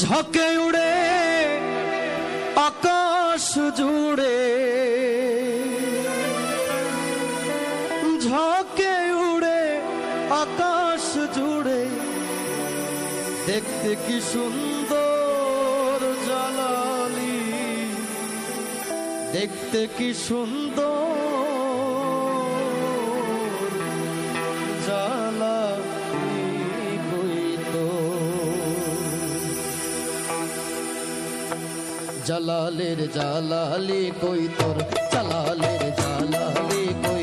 ঝকে উড়ে আকাশ জুড়ে, ঝকে উড়ে আকাশ জুড়ে, দেখতে কি সুন্দর জালালি, দেখতে কি সুন্দর জালালি কইতো। জালালের জালালি কই তোর, জালালের জালালি কই